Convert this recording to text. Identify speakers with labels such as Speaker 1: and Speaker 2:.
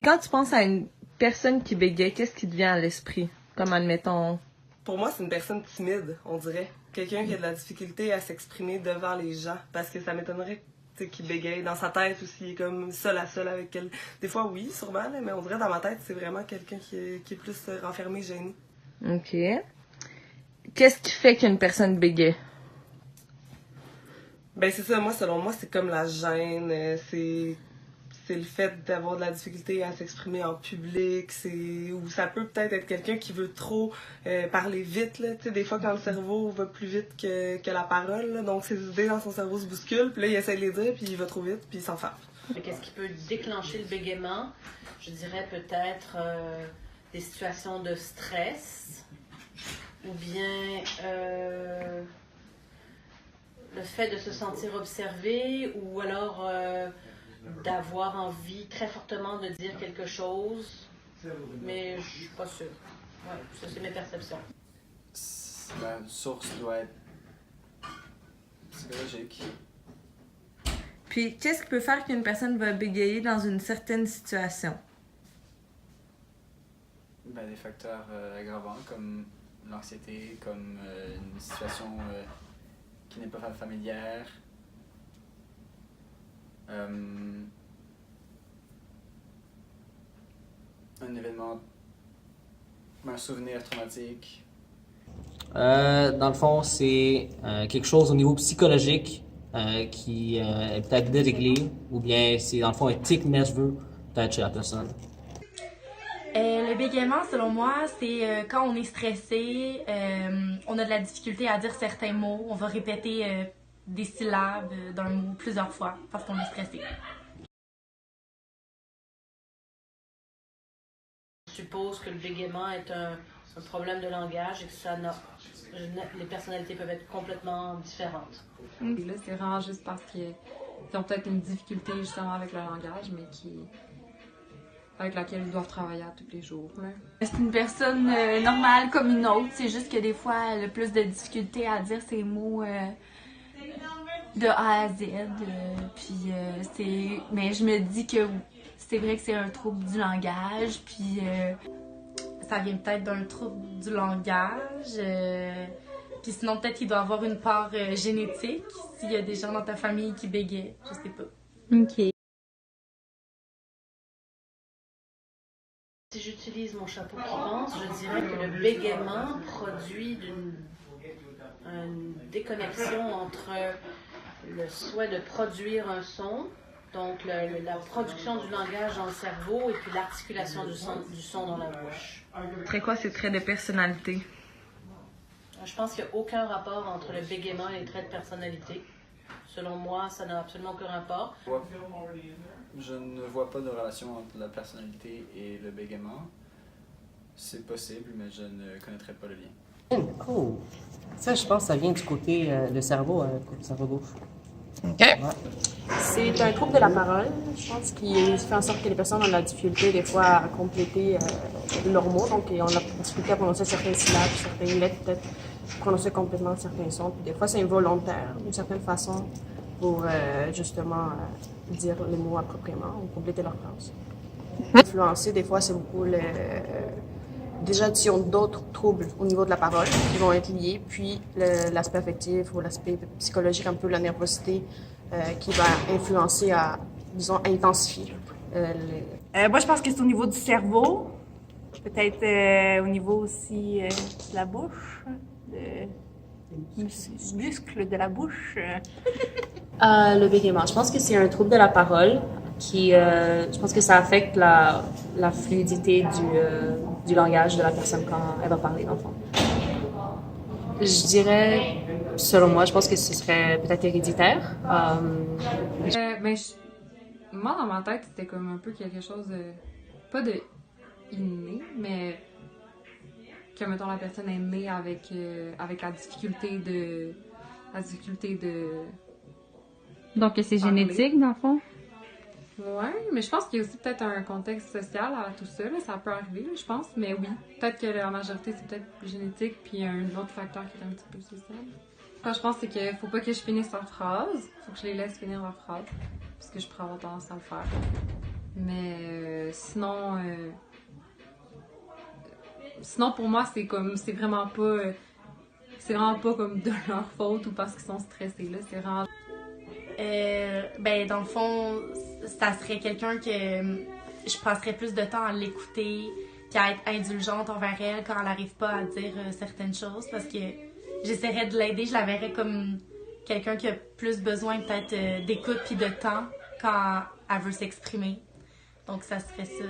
Speaker 1: Quand tu penses à une personne qui bégaye, qu'est-ce qui te vient à l'esprit? Comme admettons...
Speaker 2: Pour moi, c'est une personne timide, on dirait. Quelqu'un qui a de la difficulté à s'exprimer devant les gens. Parce que ça m'étonnerait qu'il bégaye dans sa tête aussi, comme seul à seul avec elle. Des fois, oui, sûrement, là, mais on dirait dans ma tête, c'est vraiment quelqu'un qui est plus renfermé, gêné.
Speaker 1: OK. Qu'est-ce qui fait qu'une personne bégaye?
Speaker 2: Ben c'est ça, moi, selon moi, c'est comme la gêne, c'est le fait d'avoir de la difficulté à s'exprimer en public, ou ça peut peut-être être quelqu'un qui veut trop parler vite, là, tu sais, des fois quand le cerveau va plus vite que la parole, là, donc ses idées dans son cerveau se bousculent, puis là il essaie de les dire, puis il va trop vite, puis il s'enferme.
Speaker 3: Qu'est-ce qui peut déclencher le bégaiement? Je dirais peut-être des situations de stress, ou bien le fait de se sentir observé, ou alors d'avoir envie très fortement de dire quelque chose, mais je suis pas sûre. Ouais, ça c'est mes perceptions.
Speaker 4: La source doit être psychologique.
Speaker 1: Puis, qu'est-ce qui peut faire qu'une personne va bégayer dans une certaine situation?
Speaker 4: Ben, des facteurs aggravants comme l'anxiété, comme une situation qui n'est pas familière. Un événement, un souvenir traumatique.
Speaker 5: Dans le fond, c'est quelque chose au niveau psychologique qui est peut-être déréglé, ou bien c'est dans le fond un tic nerveux peut-être chez la personne.
Speaker 6: Le bégaiement, selon moi, c'est quand on est stressé, on a de la difficulté à dire certains mots, on va répéter des syllabes d'un mot plusieurs fois parce qu'on est stressé.
Speaker 3: Je suppose que le bégaiement est un problème de langage et que les personnalités peuvent être complètement différentes.
Speaker 7: Et là, c'est vraiment juste parce qu'ils ont peut-être une difficulté justement avec le langage, mais avec laquelle ils doivent travailler à tous les jours. Là.
Speaker 6: C'est une personne normale comme une autre, c'est juste que des fois, elle a plus de difficulté à dire ces mots de A à Z. Mais je me dis que c'est vrai que c'est un trouble du langage, puis ça vient peut-être d'un trouble du langage. Puis sinon, peut-être qu'il doit avoir une part génétique, s'il y a des gens dans ta famille qui bégayent, je sais pas.
Speaker 8: OK.
Speaker 3: Si j'utilise mon chapeau qui pense, je dirais que le bégaiement produit une déconnexion entre le souhait de produire un son, donc la production du langage dans le cerveau, et puis l'articulation du son dans la bouche.
Speaker 1: C'est quoi ces traits de personnalité?
Speaker 3: Je pense qu'il n'y a aucun rapport entre le bégaiement et les traits de personnalité. Selon moi, ça n'a absolument aucun rapport.
Speaker 4: Je ne vois pas de relation entre la personnalité et le bégaiement. C'est possible, mais je ne connaîtrais pas le lien.
Speaker 9: Cool. Ça, je pense que ça vient du côté le cerveau gauche.
Speaker 8: OK.
Speaker 9: Ouais.
Speaker 10: C'est un trouble de la parole, je pense, qui fait en sorte que les personnes ont de la difficulté des fois à compléter leurs mots, donc ils ont de la difficulté à prononcer certaines syllabes, certaines lettres, peut-être prononcer complètement certains sons. Puis des fois, c'est involontaire, d'une certaine façon, pour justement dire les mots appropriément ou compléter leur phrase. Influencer, des fois, c'est beaucoup déjà s'ils ont d'autres troubles au niveau de la parole qui vont être liés, puis l'aspect affectif ou l'aspect psychologique, un peu la nervosité qui va influencer à, disons, intensifier.
Speaker 8: Moi, je pense que c'est au niveau du cerveau, peut-être au niveau aussi de la bouche, muscles de la bouche.
Speaker 10: Le bégaiement, je pense que c'est un trouble de la parole qui, je pense que ça affecte la fluidité du langage de la personne quand elle va parler, dans le fond. Je dirais, selon moi, je pense que ce serait peut-être héréditaire.
Speaker 7: Moi, dans ma tête, c'était comme un peu quelque chose de... pas de inné, mais que, mettons, la personne est née avec la difficulté de...
Speaker 8: Donc, c'est génétique, dans le fond?
Speaker 7: Ouais, mais je pense qu'il y a aussi peut-être un contexte social à tout ça, là. Ça peut arriver, là, je pense, mais oui. Peut-être que la majorité, c'est peut-être génétique, puis un autre facteur qui est un petit peu social. Je pense que c'est qu'il faut pas que je finisse leur phrase, faut que je les laisse finir leur phrase, parce que je pourrais avoir tendance à le faire. Mais sinon pour moi c'est vraiment pas comme de leur faute ou parce qu'ils sont stressés là, c'est vraiment
Speaker 6: Ben, dans le fond, ça serait quelqu'un que je passerais plus de temps à l'écouter puis à être indulgente envers elle quand elle n'arrive pas à dire certaines choses parce que j'essaierais de l'aider, je la verrais comme quelqu'un qui a plus besoin peut-être d'écoute puis de temps quand elle veut s'exprimer. Donc, ça serait ça